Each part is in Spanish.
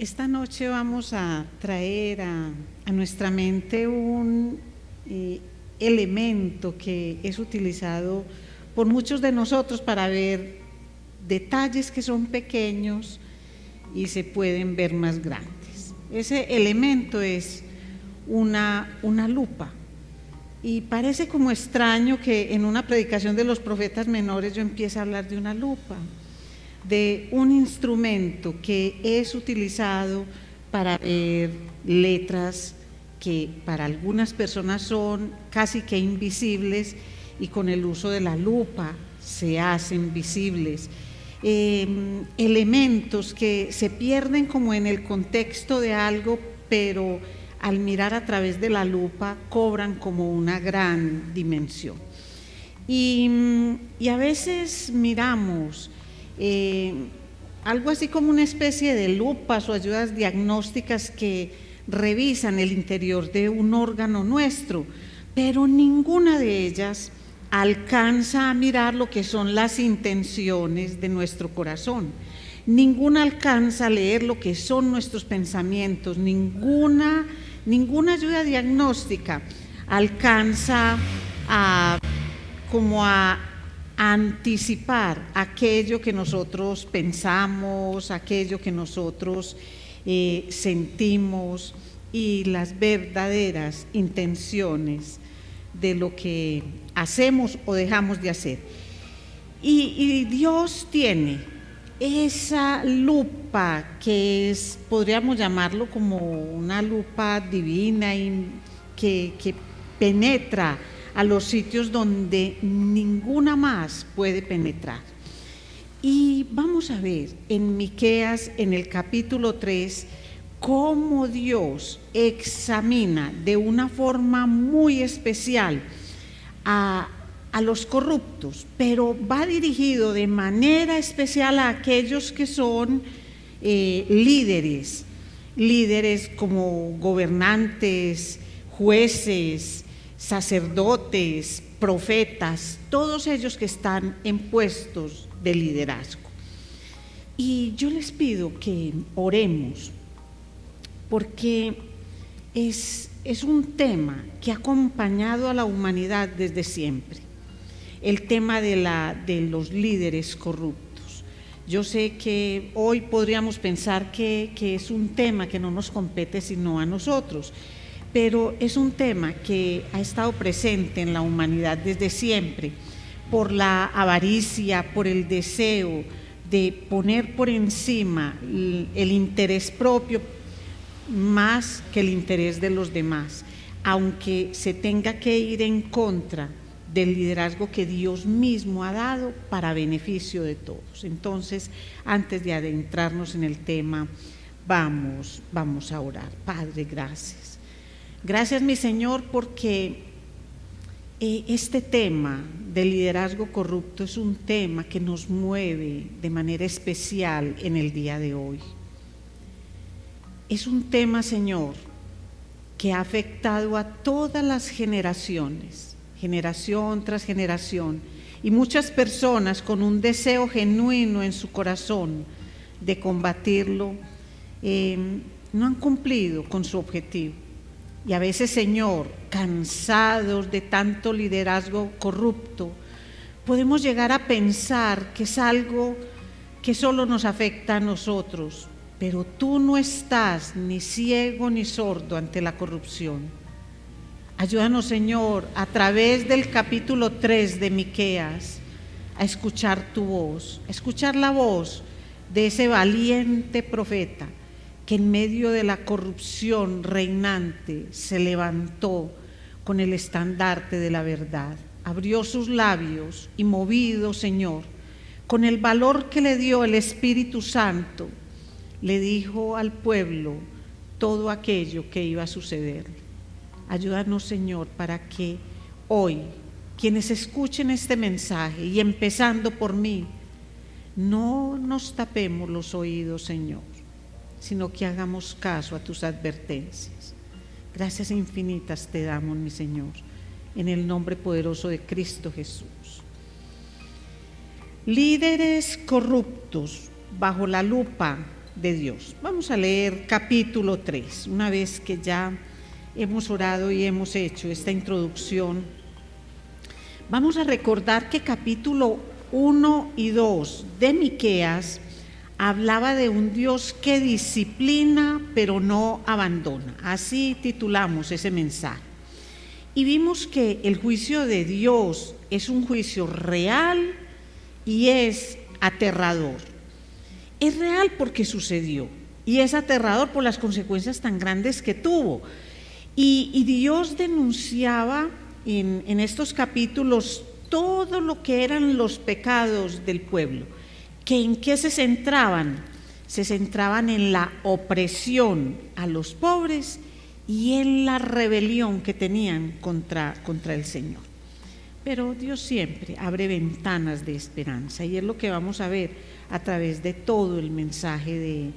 Esta noche vamos a traer a nuestra mente un elemento que es utilizado por muchos de nosotros para ver detalles que son pequeños y se pueden ver más grandes. Ese elemento es una lupa. Y parece como extraño que en una predicación de los profetas menores yo empiece a hablar de una lupa, de un instrumento que es utilizado para ver letras que para algunas personas son casi que invisibles y con el uso de la lupa se hacen visibles. Elementos que se pierden como en el contexto de algo, pero al mirar a través de la lupa cobran como una gran dimensión. Y a veces miramos algo así como una especie de lupas o ayudas diagnósticas que revisan el interior de un órgano nuestro, pero ninguna de ellas alcanza a mirar lo que son las intenciones de nuestro corazón. Ninguna alcanza a leer lo que son nuestros pensamientos, ninguna ayuda diagnóstica alcanza a anticipar aquello que nosotros pensamos, aquello que nosotros sentimos y las verdaderas intenciones de lo que hacemos o dejamos de hacer. Y Dios tiene esa lupa que es, podríamos llamarlo como una lupa divina y que penetra a los sitios donde ninguna más puede penetrar. Y vamos a ver en Miqueas, en el capítulo 3, cómo Dios examina de una forma muy especial a los corruptos, pero va dirigido de manera especial a aquellos que son líderes como gobernantes, jueces, sacerdotes, profetas, todos ellos que están en puestos de liderazgo. Y yo les pido que oremos, porque es un tema que ha acompañado a la humanidad desde siempre, el tema de los líderes corruptos. Yo sé que hoy podríamos pensar que es un tema que no nos compete sino a nosotros, pero es un tema que ha estado presente en la humanidad desde siempre, por la avaricia, por el deseo de poner por encima el interés propio más que el interés de los demás, aunque se tenga que ir en contra del liderazgo que Dios mismo ha dado para beneficio de todos. Entonces, antes de adentrarnos en el tema, vamos a orar. Padre, gracias. Gracias, mi Señor, porque este tema del liderazgo corrupto es un tema que nos mueve de manera especial en el día de hoy. Es un tema, Señor, que ha afectado a todas las generaciones, generación tras generación, y muchas personas con un deseo genuino en su corazón de combatirlo, no han cumplido con su objetivo. Y a veces, Señor, cansados de tanto liderazgo corrupto, podemos llegar a pensar que es algo que solo nos afecta a nosotros, pero tú no estás ni ciego ni sordo ante la corrupción. Ayúdanos, Señor, a través del capítulo 3 de Miqueas, a escuchar tu voz, a escuchar la voz de ese valiente profeta que en medio de la corrupción reinante se levantó con el estandarte de la verdad, abrió sus labios y, movido, Señor, con el valor que le dio el Espíritu Santo, le dijo al pueblo todo aquello que iba a suceder. Ayúdanos, Señor, para que hoy quienes escuchen este mensaje, y empezando por mí, no nos tapemos los oídos, Señor, sino que hagamos caso a tus advertencias. Gracias infinitas te damos, mi Señor, en el nombre poderoso de Cristo Jesús. Líderes corruptos bajo la lupa de Dios. Vamos a leer capítulo 3. Una vez que ya hemos orado y hemos hecho esta introducción, vamos a recordar que capítulo 1 y 2 de Miqueas hablaba de un Dios que disciplina pero no abandona. Así titulamos ese mensaje. Y vimos que el juicio de Dios es un juicio real y es aterrador. Es real porque sucedió y es aterrador por las consecuencias tan grandes que tuvo. Y Dios denunciaba en estos capítulos todo lo que eran los pecados del pueblo. ¿Que en qué se centraban? Se centraban en la opresión a los pobres y en la rebelión que tenían contra el Señor. Pero Dios siempre abre ventanas de esperanza y es lo que vamos a ver a través de todo el mensaje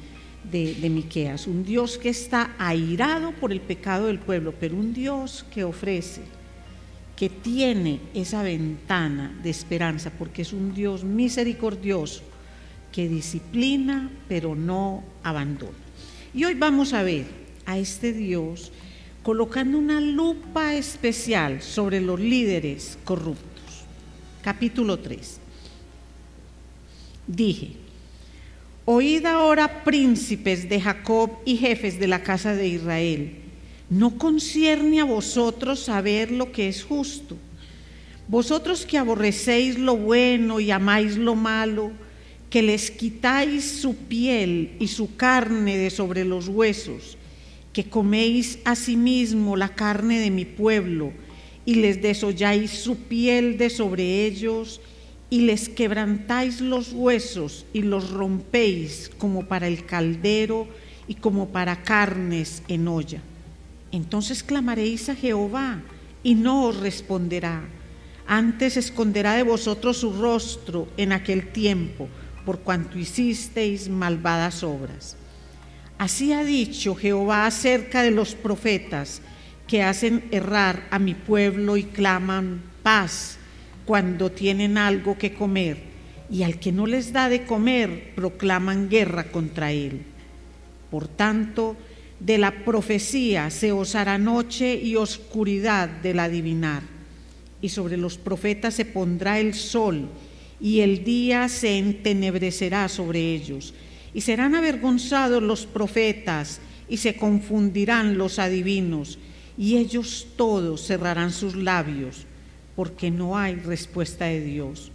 de Miqueas. Un Dios que está airado por el pecado del pueblo, pero un Dios que ofrece, que tiene esa ventana de esperanza, porque es un Dios misericordioso que disciplina pero no abandona. Y hoy vamos a ver a este Dios colocando una lupa especial sobre los líderes corruptos. Capítulo 3. Dije: oíd ahora, príncipes de Jacob y jefes de la casa de Israel, ¿no concierne a vosotros saber lo que es justo? Vosotros que aborrecéis lo bueno y amáis lo malo, que les quitáis su piel y su carne de sobre los huesos, que coméis asimismo la carne de mi pueblo y les desolláis su piel de sobre ellos y les quebrantáis los huesos y los rompéis como para el caldero y como para carnes en olla. Entonces clamaréis a Jehová y no os responderá, antes esconderá de vosotros su rostro en aquel tiempo, por cuanto hicisteis malvadas obras. Así ha dicho Jehová acerca de los profetas que hacen errar a mi pueblo y claman paz cuando tienen algo que comer, y al que no les da de comer proclaman guerra contra él. Por tanto, de la profecía se os hará noche y oscuridad del adivinar, y sobre los profetas se pondrá el sol, y el día se entenebrecerá sobre ellos. Y serán avergonzados los profetas y se confundirán los adivinos, y ellos todos cerrarán sus labios, porque no hay respuesta de Dios.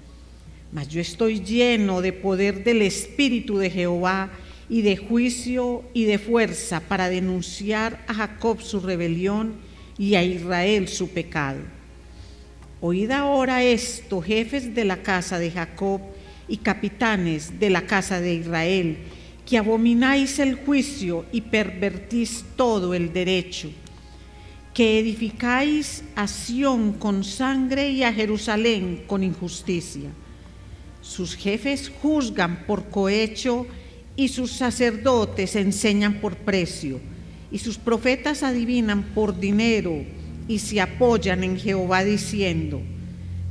Mas yo estoy lleno de poder del Espíritu de Jehová y de juicio y de fuerza para denunciar a Jacob su rebelión y a Israel su pecado. Oíd ahora esto, jefes de la casa de Jacob y capitanes de la casa de Israel, que abomináis el juicio y pervertís todo el derecho, que edificáis a Sión con sangre y a Jerusalén con injusticia. Sus jefes juzgan por cohecho y sus sacerdotes enseñan por precio, y sus profetas adivinan por dinero y se apoyan en Jehová diciendo: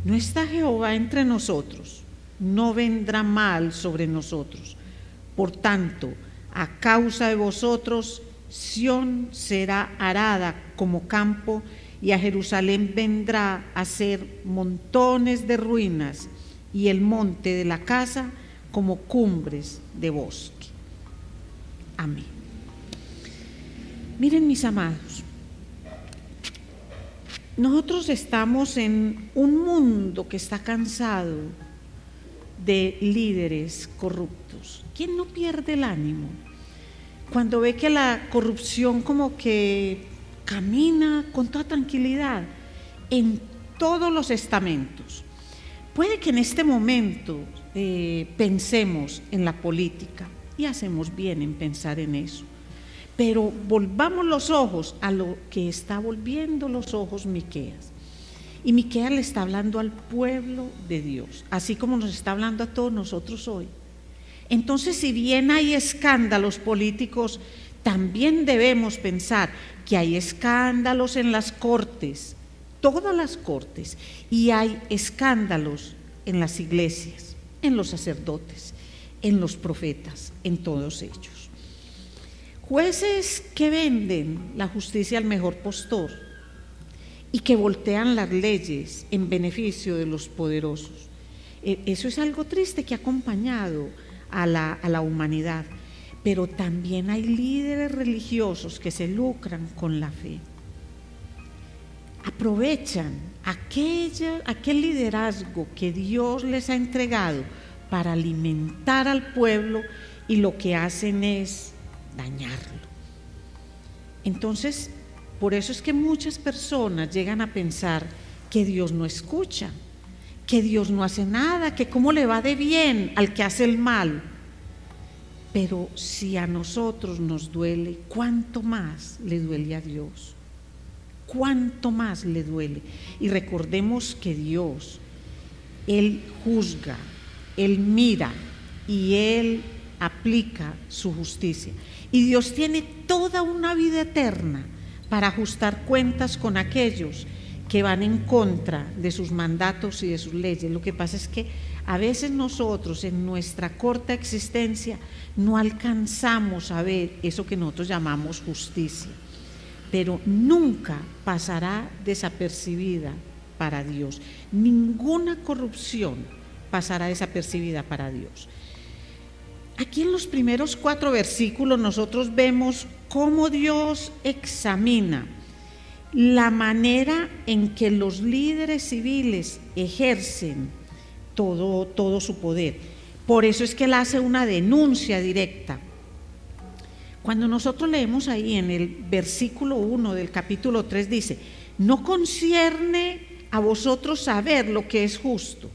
¿no está Jehová entre nosotros? No vendrá mal sobre nosotros. Por tanto, a causa de vosotros, Sión será arada como campo y a Jerusalén vendrá a ser montones de ruinas y el monte de la casa como cumbres de bosque. Amén. Miren, mis amados, nosotros estamos en un mundo que está cansado de líderes corruptos. ¿Quién no pierde el ánimo cuando ve que la corrupción como que camina con toda tranquilidad en todos los estamentos? Puede que en este momento pensemos en la política, y hacemos bien en pensar en eso, pero volvamos los ojos a lo que está volviendo los ojos Miqueas. Y Miqueas le está hablando al pueblo de Dios, así como nos está hablando a todos nosotros hoy. Entonces, si bien hay escándalos políticos, también debemos pensar que hay escándalos en las cortes, todas las cortes, y hay escándalos en las iglesias, en los sacerdotes, en los profetas, en todos ellos. Jueces que venden la justicia al mejor postor y que voltean las leyes en beneficio de los poderosos. Eso es algo triste que ha acompañado a la humanidad, pero también hay líderes religiosos que se lucran con la fe. Aprovechan aquel liderazgo que Dios les ha entregado para alimentar al pueblo y lo que hacen es dañarlo. Entonces, por eso es que muchas personas llegan a pensar que Dios no escucha, que Dios no hace nada, que cómo le va de bien al que hace el mal. Pero si a nosotros nos duele, ¿cuánto más le duele a Dios? ¿Cuánto más le duele? Y recordemos que Dios, Él juzga, Él mira y Él aplica su justicia. Y Dios tiene toda una vida eterna para ajustar cuentas con aquellos que van en contra de sus mandatos y de sus leyes. Lo que pasa es que a veces nosotros en nuestra corta existencia no alcanzamos a ver eso que nosotros llamamos justicia, pero nunca pasará desapercibida para Dios. Ninguna corrupción pasará desapercibida para Dios. Aquí en los primeros 4 versículos nosotros vemos cómo Dios examina la manera en que los líderes civiles ejercen todo su poder. Por eso es que Él hace una denuncia directa. Cuando nosotros leemos ahí en el versículo 1 del capítulo 3 dice: no concierne a vosotros saber lo que es justo.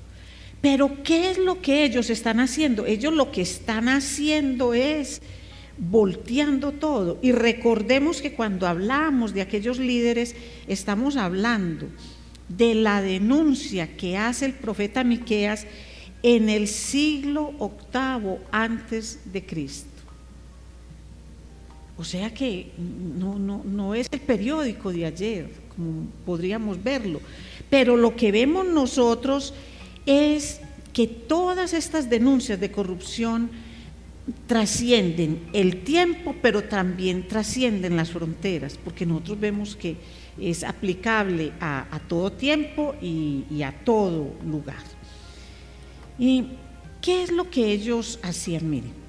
Pero ¿qué es lo que ellos están haciendo? Ellos lo que están haciendo es volteando todo. Y recordemos que cuando hablamos de aquellos líderes, estamos hablando de la denuncia que hace el profeta Miqueas en el siglo VIII antes de Cristo. O sea que no es el periódico de ayer, como podríamos verlo, pero lo que vemos nosotros es que todas estas denuncias de corrupción trascienden el tiempo, pero también trascienden las fronteras, porque nosotros vemos que es aplicable a todo tiempo y a todo lugar. ¿Y qué es lo que ellos hacían? Miren,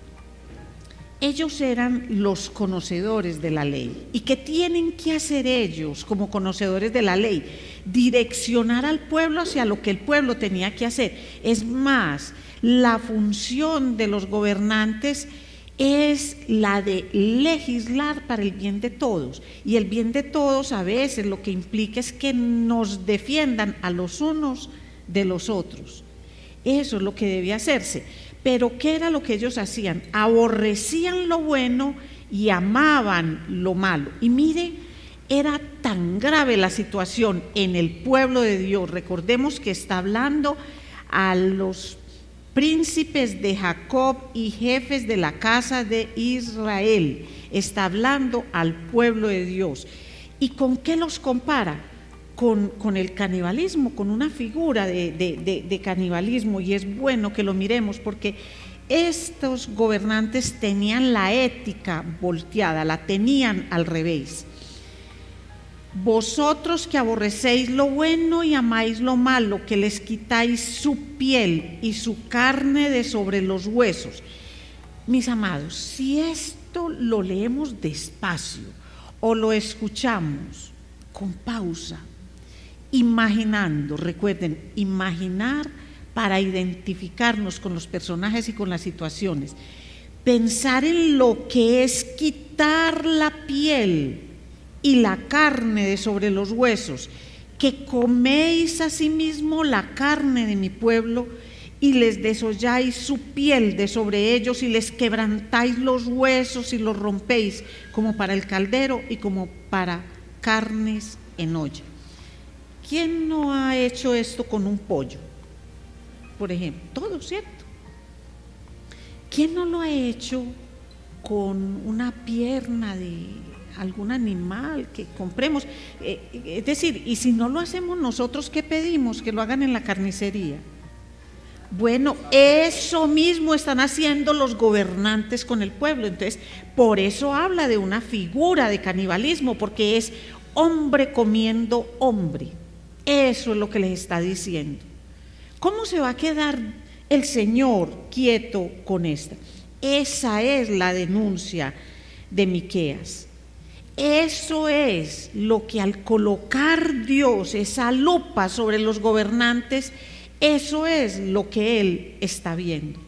ellos eran los conocedores de la ley. ¿Y qué tienen que hacer ellos como conocedores de la ley? Direccionar al pueblo hacia lo que el pueblo tenía que hacer. Es más, la función de los gobernantes es la de legislar para el bien de todos. Y el bien de todos a veces lo que implica es que nos defiendan a los unos de los otros. Eso es lo que debía hacerse. Pero ¿qué era lo que ellos hacían? Aborrecían lo bueno y amaban lo malo. Y mire, era tan grave la situación en el pueblo de Dios. Recordemos que está hablando a los príncipes de Jacob y jefes de la casa de Israel. Está hablando al pueblo de Dios. ¿Y con qué los compara? Con el canibalismo, con una figura de canibalismo, y es bueno que lo miremos porque estos gobernantes tenían la ética volteada, la tenían al revés. Vosotros que aborrecéis lo bueno y amáis lo malo, que les quitáis su piel y su carne de sobre los huesos. Mis amados, si esto lo leemos despacio o lo escuchamos con pausa, imaginando, recuerden, imaginar para identificarnos con los personajes y con las situaciones, pensar en lo que es quitar la piel y la carne de sobre los huesos, que coméis asimismo la carne de mi pueblo y les desolláis su piel de sobre ellos y les quebrantáis los huesos y los rompéis como para el caldero y como para carnes en olla. ¿Quién no ha hecho esto con un pollo? Por ejemplo, todo, ¿cierto? ¿Quién no lo ha hecho con una pierna de algún animal que compremos? Es decir, y si no lo hacemos nosotros, ¿qué pedimos? Que lo hagan en la carnicería. Bueno, eso mismo están haciendo los gobernantes con el pueblo. Entonces, por eso habla de una figura de canibalismo, porque es hombre comiendo hombre. Eso es lo que les está diciendo. ¿Cómo se va a quedar el Señor quieto con esta? Esa es la denuncia de Miqueas. Eso es lo que al colocar Dios esa lupa sobre los gobernantes, eso es lo que Él está viendo.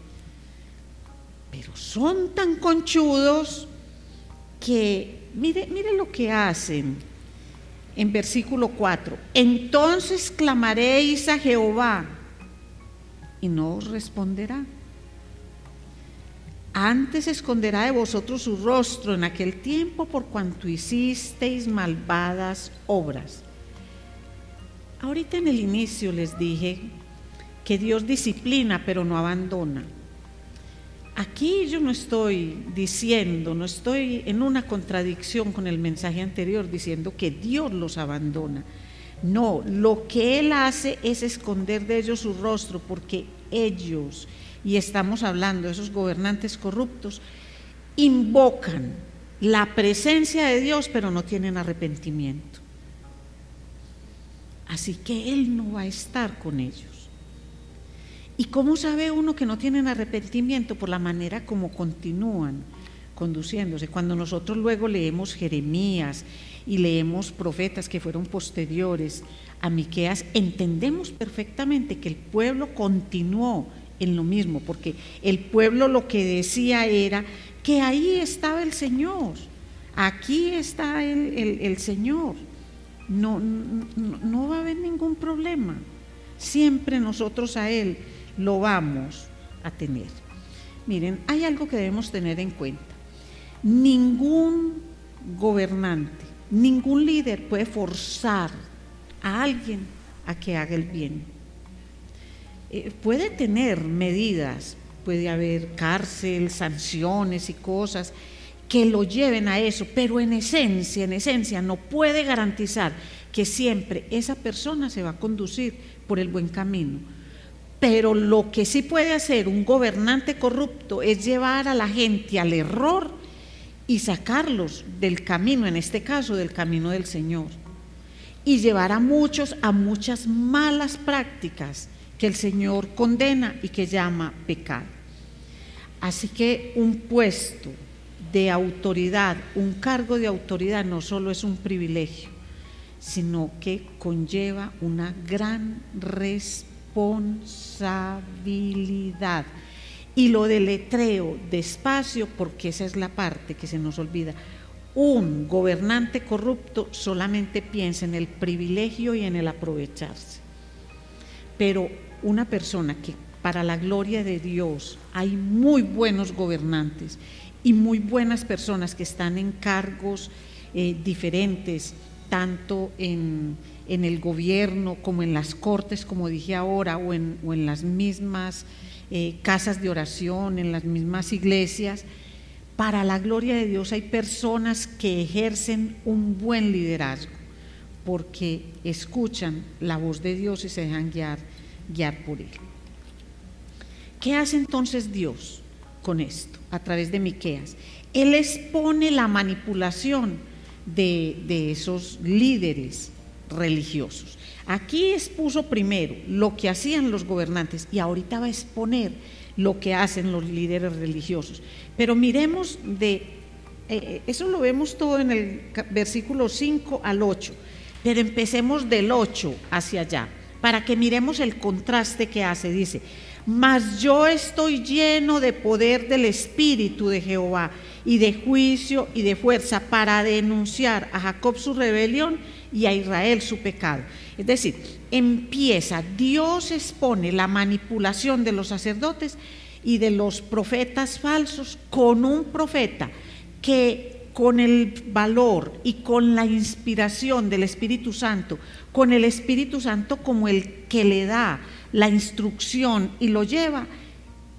Pero son tan conchudos que, mire lo que hacen en versículo 4. Entonces clamaréis a Jehová y no os responderá. Antes esconderá de vosotros su rostro en aquel tiempo por cuanto hicisteis malvadas obras. Ahorita en el inicio les dije que Dios disciplina pero no abandona. Aquí yo no estoy diciendo, no estoy en una contradicción con el mensaje anterior diciendo que Dios los abandona. No, lo que Él hace es esconder de ellos su rostro porque ellos, y estamos hablando de esos gobernantes corruptos, invocan la presencia de Dios pero no tienen arrepentimiento. Así que Él no va a estar con ellos. ¿Y cómo sabe uno que no tienen arrepentimiento? Por la manera como continúan conduciéndose. Cuando nosotros luego leemos Jeremías y leemos profetas que fueron posteriores a Miqueas, entendemos perfectamente que el pueblo continuó en lo mismo, porque el pueblo lo que decía era que ahí estaba el Señor, aquí está el Señor, no va a haber ningún problema, siempre nosotros a Él lo vamos a tener. Miren, hay algo que debemos tener en cuenta. Ningún gobernante, ningún líder puede forzar a alguien a que haga el bien. Puede tener medidas, puede haber cárcel, sanciones y cosas que lo lleven a eso, pero en esencia no puede garantizar que siempre esa persona se va a conducir por el buen camino. Pero lo que sí puede hacer un gobernante corrupto es llevar a la gente al error y sacarlos del camino, en este caso del camino del Señor, y llevar a muchos a muchas malas prácticas que el Señor condena y que llama pecado. Así que un puesto de autoridad, un cargo de autoridad no solo es un privilegio, sino que conlleva una gran responsabilidad. Y lo deletreo despacio porque esa es la parte que se nos olvida. Un gobernante corrupto solamente piensa en el privilegio y en el aprovecharse. Pero una persona que para la gloria de Dios hay muy buenos gobernantes y muy buenas personas que están en cargos diferentes, tanto en el gobierno como en las cortes, como dije ahora, o en las mismas casas de oración, en las mismas iglesias. Para la gloria de Dios hay personas que ejercen un buen liderazgo porque escuchan la voz de Dios y se dejan guiar por Él. ¿Qué hace entonces Dios con esto a través de Miqueas? Él expone la manipulación de esos líderes religiosos. Aquí expuso primero lo que hacían los gobernantes y ahorita va a exponer lo que hacen los líderes religiosos. Pero miremos eso lo vemos todo en el versículo 5 al 8, pero empecemos del 8 hacia allá, para que miremos el contraste que hace. Dice: mas yo estoy lleno de poder del Espíritu de Jehová y de juicio y de fuerza para denunciar a Jacob su rebelión y a Israel su pecado. Es decir, Dios expone la manipulación de los sacerdotes y de los profetas falsos con un profeta que con el valor y con la inspiración del Espíritu Santo, con el Espíritu Santo como el que le da la instrucción y lo lleva,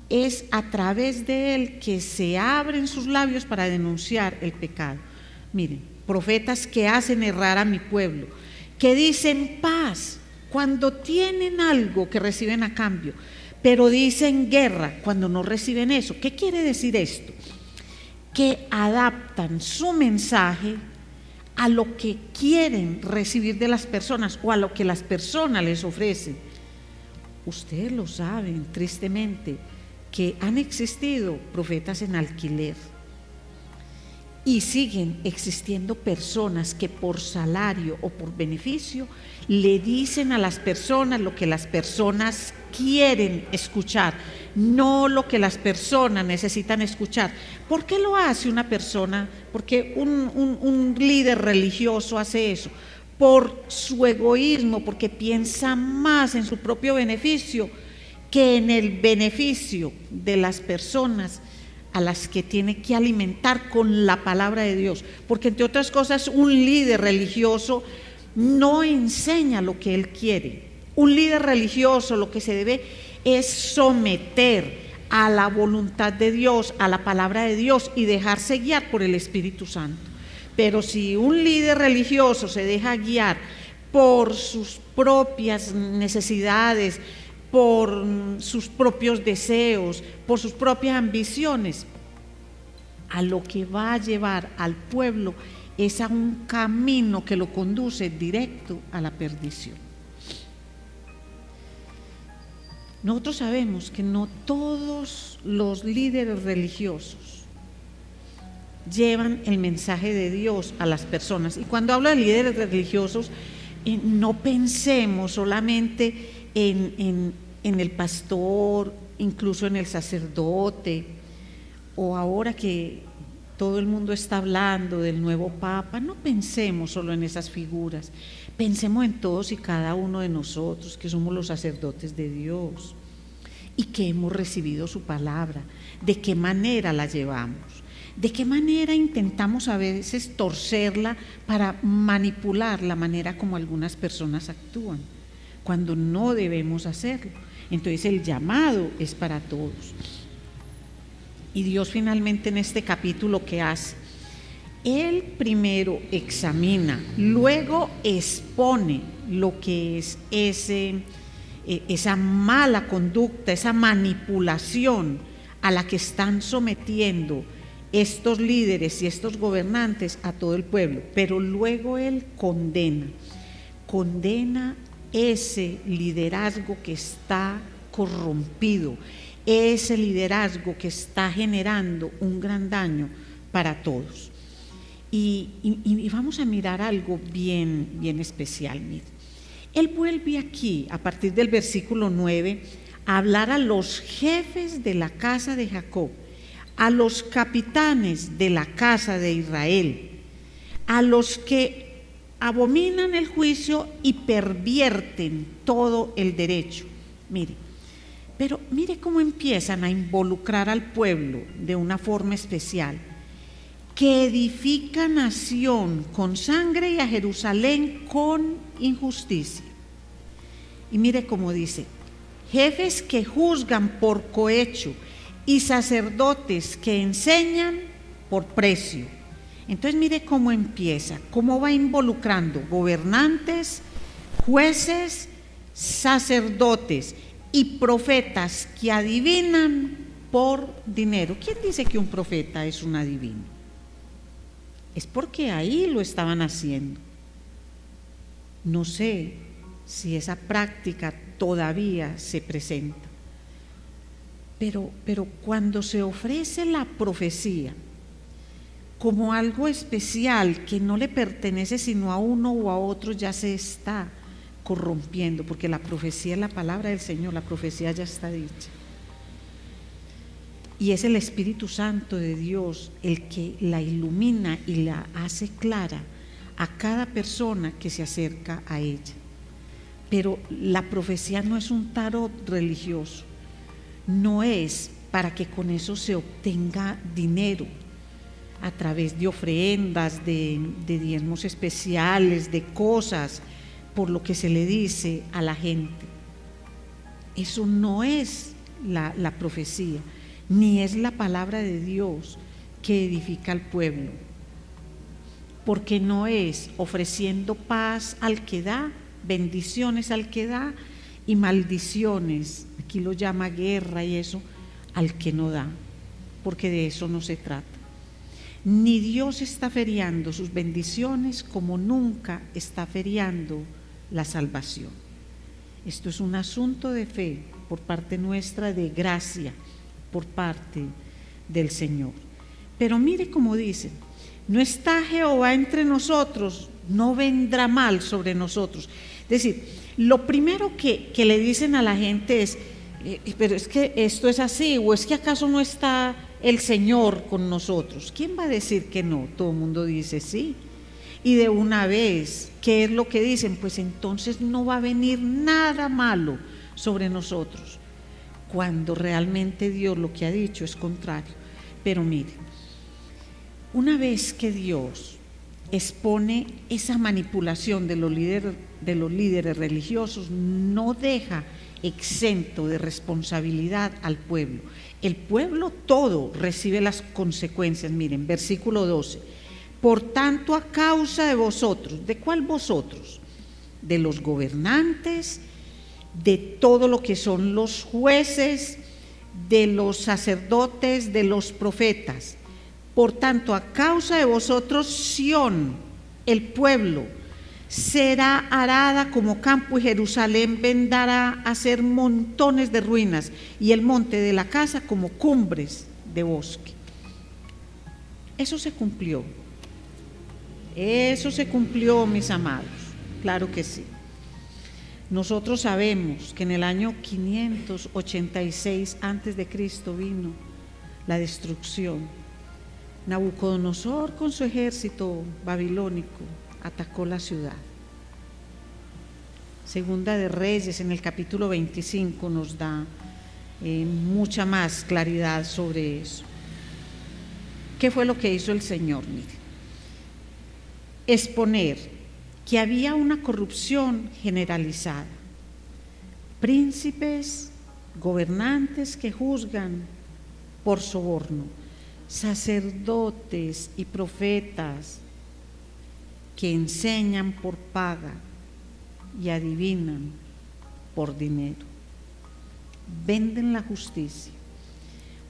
es a través de él que se abren sus labios para denunciar el pecado. Miren, profetas que hacen errar a mi pueblo, que dicen paz cuando tienen algo que reciben a cambio, pero dicen guerra cuando no reciben eso. ¿Qué quiere decir esto? Que adaptan su mensaje a lo que quieren recibir de las personas o a lo que las personas les ofrecen. Ustedes lo saben, tristemente, que han existido profetas en alquiler y siguen existiendo personas que por salario o por beneficio le dicen a las personas lo que las personas quieren escuchar, no lo que las personas necesitan escuchar. ¿Por qué lo hace una persona? Porque un líder religioso hace eso. Por su egoísmo, porque piensa más en su propio beneficio que en el beneficio de las personas a las que tiene que alimentar con la palabra de Dios. Porque entre otras cosas, un líder religioso no enseña lo que él quiere. Un líder religioso lo que se debe es someter a la voluntad de Dios, a la palabra de Dios y dejarse guiar por el Espíritu Santo. Pero si un líder religioso se deja guiar por sus propias necesidades, por sus propios deseos, por sus propias ambiciones, a lo que va a llevar al pueblo es a un camino que lo conduce directo a la perdición. Nosotros sabemos que no todos los líderes religiosos llevan el mensaje de Dios a las personas. Y cuando hablo de líderes religiosos, no pensemos solamente en el pastor, incluso en el sacerdote, o ahora que todo el mundo está hablando del nuevo Papa, no pensemos solo en esas figuras, pensemos en todos y cada uno de nosotros que somos los sacerdotes de Dios y que hemos recibido su palabra, de qué manera la llevamos, de qué manera intentamos a veces torcerla para manipular la manera como algunas personas actúan, cuando no debemos hacerlo. Entonces el llamado es para todos. Y Dios finalmente en este capítulo, ¿qué hace? Él primero examina, luego expone lo que es esa mala conducta, esa manipulación a la que están sometiendo estos líderes y estos gobernantes a todo el pueblo. Pero luego Él condena ese liderazgo que está corrompido, ese liderazgo que está generando un gran daño para todos. Y vamos a mirar algo bien especial. Mire, él vuelve aquí, a partir del versículo 9, a hablar a los jefes de la casa de Jacob, a los capitanes de la casa de Israel, a los que abominan el juicio y pervierten todo el derecho. Pero mire cómo empiezan a involucrar al pueblo de una forma especial: que edifica nación con sangre y a Jerusalén con injusticia. Y mire cómo dice: jefes que juzgan por cohecho y sacerdotes que enseñan por precio. Entonces mire cómo empieza, cómo va involucrando gobernantes, jueces, sacerdotes y profetas que adivinan por dinero. ¿Quién dice que un profeta es un adivino? Es porque ahí lo estaban haciendo. No sé si esa práctica todavía se presenta, pero cuando se ofrece la profecía como algo especial que no le pertenece sino a uno o a otro, ya se está corrompiendo, porque la profecía es la palabra del Señor, la profecía ya está dicha. Y es el Espíritu Santo de Dios el que la ilumina y la hace clara a cada persona que se acerca a ella. Pero la profecía no es un tarot religioso, no es para que con eso se obtenga dinero a través de ofrendas, de diezmos especiales, de cosas por lo que se le dice a la gente. Eso no es la profecía, ni es la palabra de Dios que edifica al pueblo, porque no es ofreciendo paz al que da, bendiciones al que da y maldiciones, aquí lo llama guerra y eso, al que no da, porque de eso no se trata. Ni Dios está feriando sus bendiciones como nunca está feriando la salvación. Esto es un asunto de fe por parte nuestra, de gracia por parte del Señor. Pero mire cómo dice: no está Jehová entre nosotros, no vendrá mal sobre nosotros. Es decir, lo primero que le dicen a la gente es, pero es que esto es así, o es que acaso no está el Señor con nosotros. ¿Quién va a decir que no? Todo el mundo dice sí. Y de una vez, ¿qué es lo que dicen? Pues entonces no va a venir nada malo sobre nosotros, cuando realmente Dios lo que ha dicho es contrario. Pero mire, una vez que Dios expone esa manipulación de los líderes religiosos, no deja exento de responsabilidad al pueblo. El pueblo todo recibe las consecuencias. Miren, versículo 12: por tanto, a causa de vosotros. ¿De cuál vosotros? De los gobernantes, de todo lo que son los jueces, de los sacerdotes, de los profetas. Por tanto, a causa de vosotros, Sión, el pueblo, será arada como campo, y Jerusalén vendrá a ser montones de ruinas, y el monte de la casa como cumbres de bosque. Eso se cumplió. Eso se cumplió, mis amados. Claro que sí. Nosotros sabemos que en el año 586 antes de Cristo vino la destrucción. Nabucodonosor con su ejército babilónico atacó la ciudad. Segunda de Reyes, en el capítulo 25, nos da mucha más claridad sobre eso. ¿Qué fue lo que hizo el Señor? Mire, exponer que había una corrupción generalizada, príncipes, gobernantes que juzgan por soborno, sacerdotes y profetas que enseñan por paga y adivinan por dinero, venden la justicia,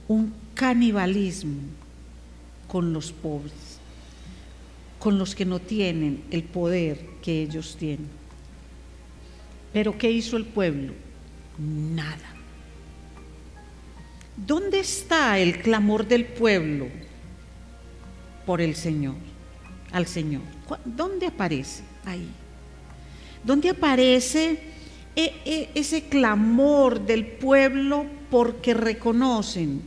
un canibalismo con los pobres, con los que no tienen el poder que ellos tienen. Pero ¿qué hizo el pueblo? Nada. ¿Dónde está el clamor del pueblo por el Señor, al Señor? ¿Dónde aparece? Ahí. ¿Dónde aparece ese clamor del pueblo porque reconocen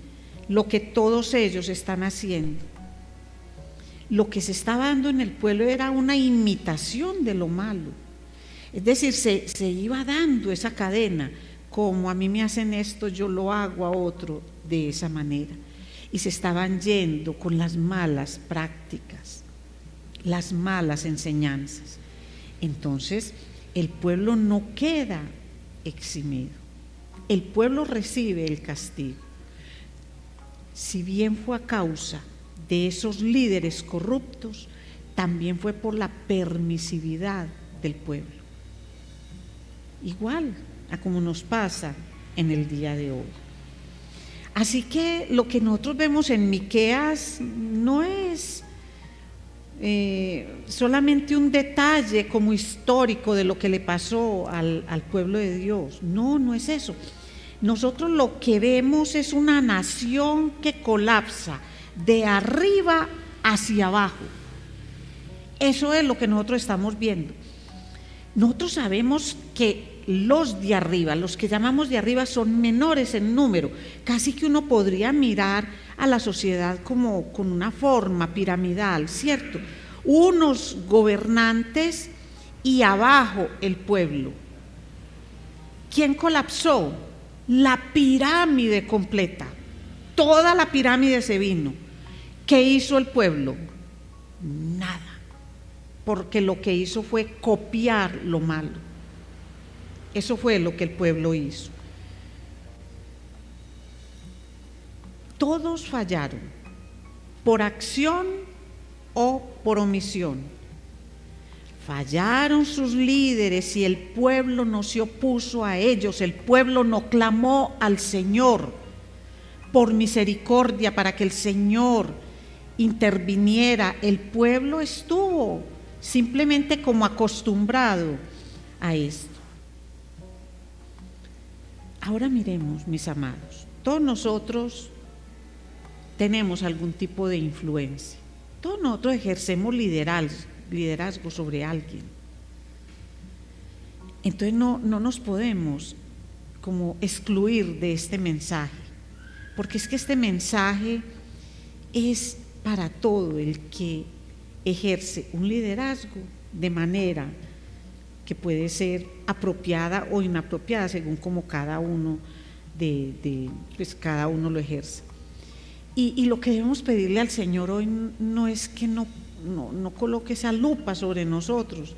lo que todos ellos están haciendo? Lo que se estaba dando en el pueblo era una imitación de lo malo. Es decir, se iba dando esa cadena. Como a mí me hacen esto, yo lo hago a otro de esa manera. Y se estaban yendo con las malas prácticas, las malas enseñanzas. Entonces, el pueblo no queda eximido. El pueblo recibe el castigo. Si bien fue a causa de esos líderes corruptos, también fue por la permisividad del pueblo. Igual a como nos pasa en el día de hoy. Así que lo que nosotros vemos en Miqueas no es solamente un detalle como histórico de lo que le pasó al pueblo de Dios. No, no es eso. Nosotros lo que vemos es una nación que colapsa de arriba hacia abajo. Eso es lo que nosotros estamos viendo. Nosotros sabemos que los de arriba, los que llamamos de arriba, son menores en número. Casi que uno podría mirar a la sociedad como con una forma piramidal, ¿cierto? Unos gobernantes y abajo el pueblo. ¿Quién colapsó? La pirámide completa. Toda la pirámide se vino. ¿Qué hizo el pueblo? Nada. Porque lo que hizo fue copiar lo malo. Eso fue lo que el pueblo hizo. Todos fallaron, por acción o por omisión. Fallaron sus líderes y el pueblo no se opuso a ellos, el pueblo no clamó al Señor por misericordia para que el Señor interviniera. El pueblo estuvo simplemente como acostumbrado a esto. Ahora miremos, mis amados, todos nosotros tenemos algún tipo de influencia, todos nosotros ejercemos liderazgo sobre alguien. Entonces no nos podemos como excluir de este mensaje, porque es que este mensaje es para todo el que ejerce un liderazgo de manera que puede ser apropiada o inapropiada según como cada uno pues cada uno lo ejerce. Y lo que debemos pedirle al Señor hoy no es que no coloque esa lupa sobre nosotros,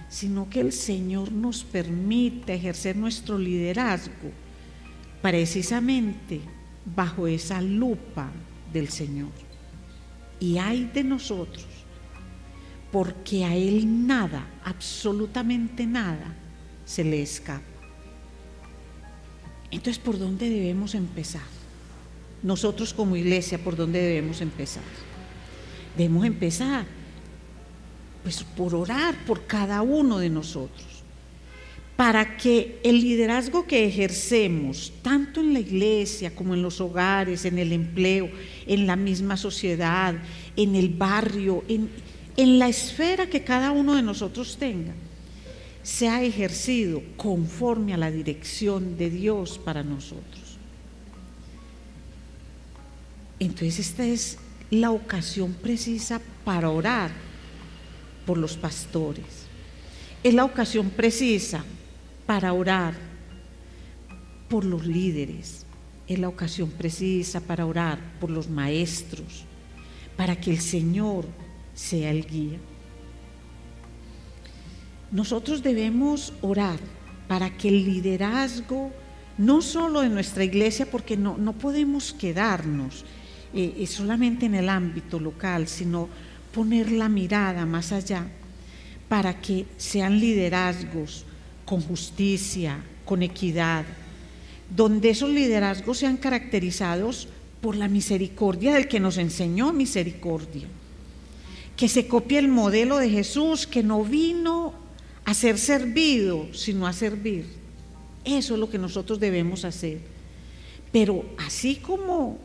sino que el Señor nos permita ejercer nuestro liderazgo precisamente bajo esa lupa del Señor. Y ay de nosotros, porque a Él nada, absolutamente nada, se le escapa. Entonces, ¿por dónde debemos empezar? Nosotros como iglesia, ¿por dónde debemos empezar? Debemos empezar pues por orar por cada uno de nosotros, para que el liderazgo que ejercemos, tanto en la iglesia como en los hogares, en el empleo, en la misma sociedad, en el barrio, en la esfera que cada uno de nosotros tenga, sea ejercido conforme a la dirección de Dios para nosotros. Entonces esta es la ocasión precisa para orar por los pastores. Es la ocasión precisa para orar por los líderes. Es la ocasión precisa para orar por los maestros, para que el Señor sea el guía. Nosotros debemos orar para que el liderazgo, no solo de nuestra iglesia, porque no podemos quedarnos solamente en el ámbito local, sino poner la mirada más allá, para que sean liderazgos con justicia, con equidad, donde esos liderazgos sean caracterizados por la misericordia del que nos enseñó misericordia, que se copie el modelo de Jesús, que no vino a ser servido, sino a servir. Eso es lo que nosotros debemos hacer. Pero así como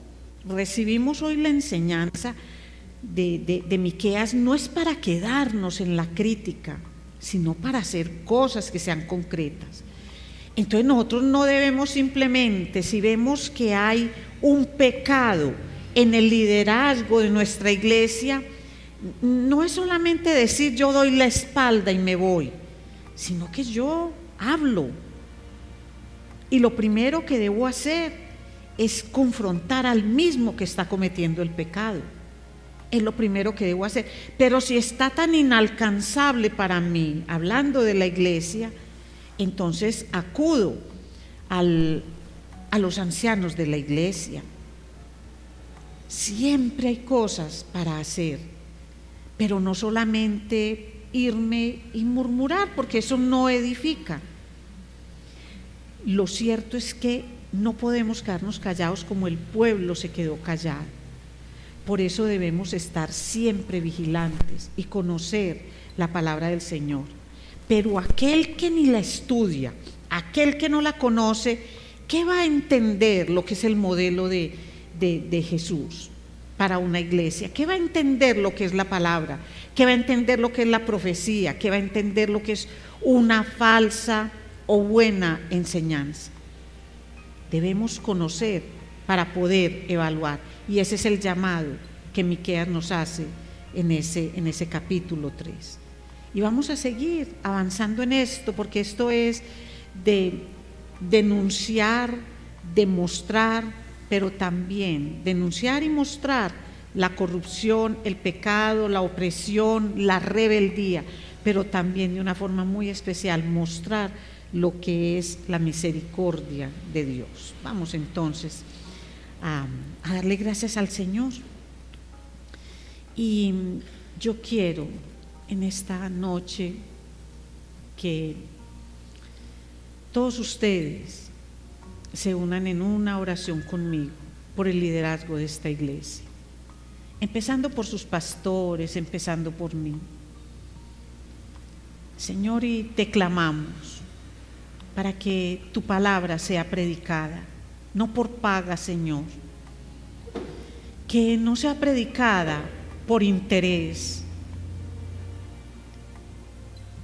recibimos hoy la enseñanza de Miqueas, no es para quedarnos en la crítica, sino para hacer cosas que sean concretas. Entonces nosotros no debemos simplemente, si vemos que hay un pecado en el liderazgo de nuestra iglesia, no es solamente decir yo doy la espalda y me voy, sino que yo hablo. Y lo primero que debo hacer es confrontar al mismo que está cometiendo el pecado. Es lo primero que debo hacer. Pero si está tan inalcanzable para mí, hablando de la iglesia, entonces acudo a los ancianos de la iglesia. Siempre hay cosas para hacer, pero no solamente irme y murmurar, porque eso no edifica. Lo cierto es que no podemos quedarnos callados como el pueblo se quedó callado. Por eso debemos estar siempre vigilantes y conocer la palabra del Señor. Pero aquel que ni la estudia, aquel que no la conoce, ¿qué va a entender lo que es el modelo de Jesús para una iglesia? ¿Qué va a entender lo que es la palabra? ¿Qué va a entender lo que es la profecía? ¿Qué va a entender lo que es una falsa o buena enseñanza? Debemos conocer para poder evaluar, y ese es el llamado que Miqueas nos hace en ese capítulo 3. Y vamos a seguir avanzando en esto, porque esto es de denunciar, demostrar, pero también denunciar y mostrar la corrupción, el pecado, la opresión, la rebeldía, pero también de una forma muy especial mostrar lo que es la misericordia de Dios. Vamos entonces a darle gracias al Señor. Y yo quiero en esta noche que todos ustedes se unan en una oración conmigo por el liderazgo de esta iglesia, empezando por sus pastores, empezando por mí. Señor, y te clamamos para que tu palabra sea predicada, no por paga, Señor, que no sea predicada por interés,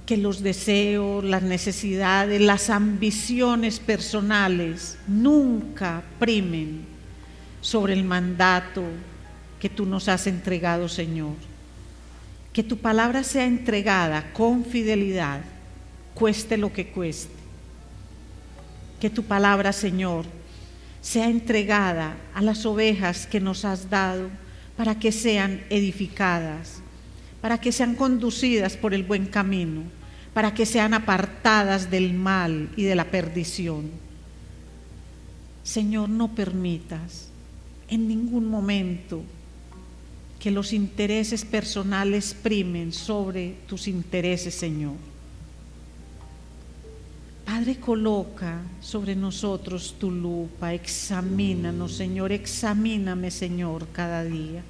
que los deseos, las necesidades, las ambiciones personales nunca primen sobre el mandato que tú nos has entregado, Señor. Que tu palabra sea entregada con fidelidad, cueste lo que cueste. Que tu palabra, Señor, sea entregada a las ovejas que nos has dado para que sean edificadas, para que sean conducidas por el buen camino, para que sean apartadas del mal y de la perdición. Señor, no permitas en ningún momento que los intereses personales primen sobre tus intereses, Señor. Padre, coloca sobre nosotros tu lupa, examínanos, Señor, examíname, Señor, cada día.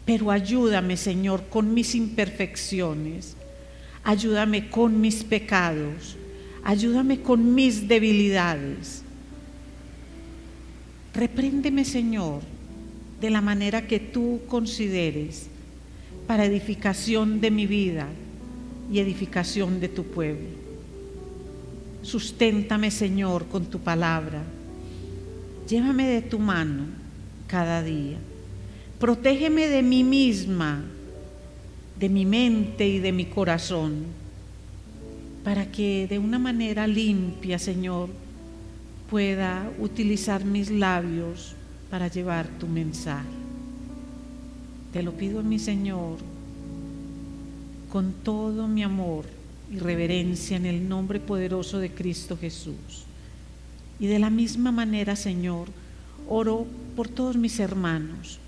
Pero ayúdame, Señor, con mis imperfecciones, ayúdame con mis pecados, ayúdame con mis debilidades. Repréndeme, Señor, de la manera que tú consideres para edificación de mi vida y edificación de tu pueblo. Susténtame, Señor, con tu palabra. Llévame de tu mano cada día. Protégeme de mí misma, de mi mente y de mi corazón, para que de una manera limpia, Señor, pueda utilizar mis labios para llevar tu mensaje. Te lo pido a mi Señor, con todo mi amor y reverencia en el nombre poderoso de Cristo Jesús. Y de la misma manera, Señor, oro por todos mis hermanos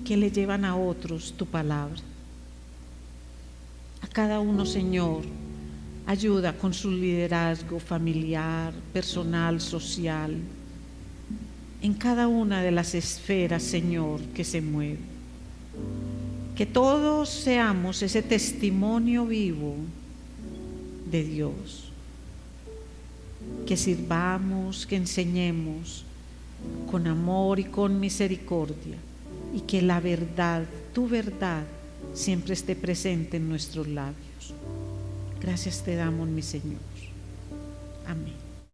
que le llevan a otros tu palabra. A cada uno, Señor, ayuda con su liderazgo familiar, personal, social, en cada una de las esferas, Señor, que se mueve. Que todos seamos ese testimonio vivo de Dios. Que sirvamos, que enseñemos con amor y con misericordia, y que la verdad, tu verdad, siempre esté presente en nuestros labios. Gracias te damos, mi Señor. Amén.